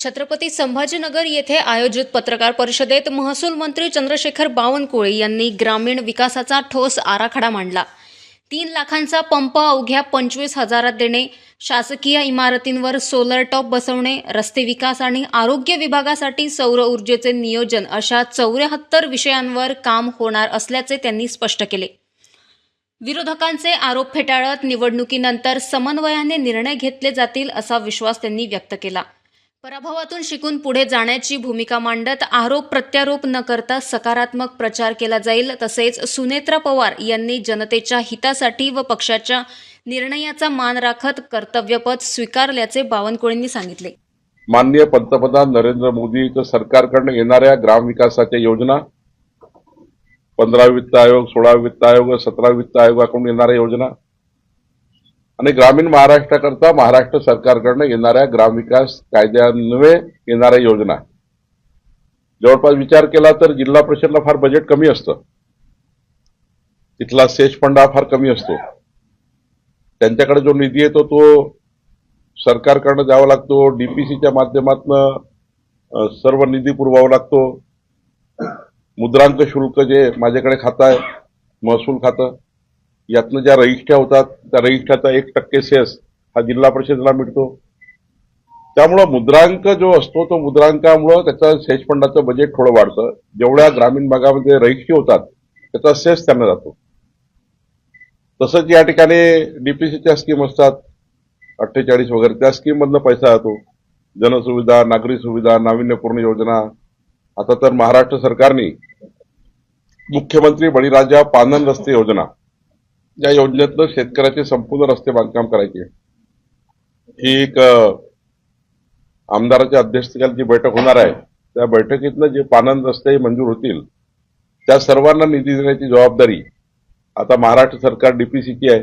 छत्रपती संभाजीनगर येथे आयोजित पत्रकार परिषदेत महसूल मंत्री चंद्रशेखर बावनकुळे यांनी ग्रामीण विकासाचा ठोस आराखडा मांडला। 3 लाखांचा पंप अवघ्या 25,000 देणे, शासकीय इमारतींवर सोलर टॉप बसवणे, रस्ते विकास आणि आरोग्य विभागासाठी सौर ऊर्जेचे नियोजन अशा 74 विषयांवर काम होणार असल्याचे त्यांनी स्पष्ट केले। विरोधकांचे आरोप फेटाळत निवडणुकीनंतर समन्वयाने निर्णय घेतले जातील असा विश्वास त्यांनी व्यक्त केला। पराभवातून शिकून पुढे जाण्याची भूमिका मांडत आरोप प्रत्यारोप न करता सकारात्मक प्रचार केला जाईल। तसेच सुनेत्रा पवार यांनी जनतेच्या हितासाठी व पक्षाच्या निर्णयाचा मान राखत कर्तव्यपद स्वीकारल्याचे बावनकुळेंनी सांगितले। माननीय पंतप्रधान नरेंद्र मोदींच्या सरकारकडून येणाऱ्या ग्रामविकासाच्या योजना, 15 वित्त आयोग, 16 वित्त आयोग, 17 वित्त आयोगाकडून येणाऱ्या योजना आणि ग्रामीण महाराष्ट्राकरता महाराष्ट्र सरकारकडून येणाऱ्या ग्रामविकास कायद्यान्वये येणाऱ्या योजना, जवळपास विचार केला तर जिल्हा परिषदला फार बजेट कमी असतं, तिथला सेच फंड हा फार कमी असतो। त्यांच्याकडे जो निधी येतो तो सरकारकडून द्यावा लागतो, डीपीसीच्या माध्यमातून सर्व निधी पुरवावा लागतो। मुद्रांक शुल्क जे माझ्याकडे खातं आहे, महसूल खातं, यातनं ज्या रजिस्ट्र्या होतात त्या रजिस्ट्र्याचा 1% सेस हा जिल्हा परिषदेला मिळतो। त्यामुळं मुद्रांक जो असतो तो मुद्रांकामुळं त्याचं सेच फंडाचं बजेट थोडं वाढतं। जेवढ्या ग्रामीण भागामध्ये रजिस्ट्री होतात त्याचा सेस त्यांना जातो। तसंच या ठिकाणी डीपीसीच्या स्कीम असतात 48 वगैरे, त्या स्कीम मधनं पैसा जातो। जनसुविधा, नागरी सुविधा, नाविन्यपूर्ण योजना, आता तर महाराष्ट्र सरकारने मुख्यमंत्री बळीराजा पानन रस्ते योजना, या योजनेतनं शेतकऱ्याचे संपूर्ण रस्ते बांधकाम करायचे। ही एक आमदाराच्या अध्यक्षतेखाली जी बैठक होणार आहे, त्या बैठकीतनं जे पानन रस्ते मंजूर होतील त्या सर्वांना निधी देण्याची जबाबदारी आता महाराष्ट्र सरकार डीपीसीची आहे।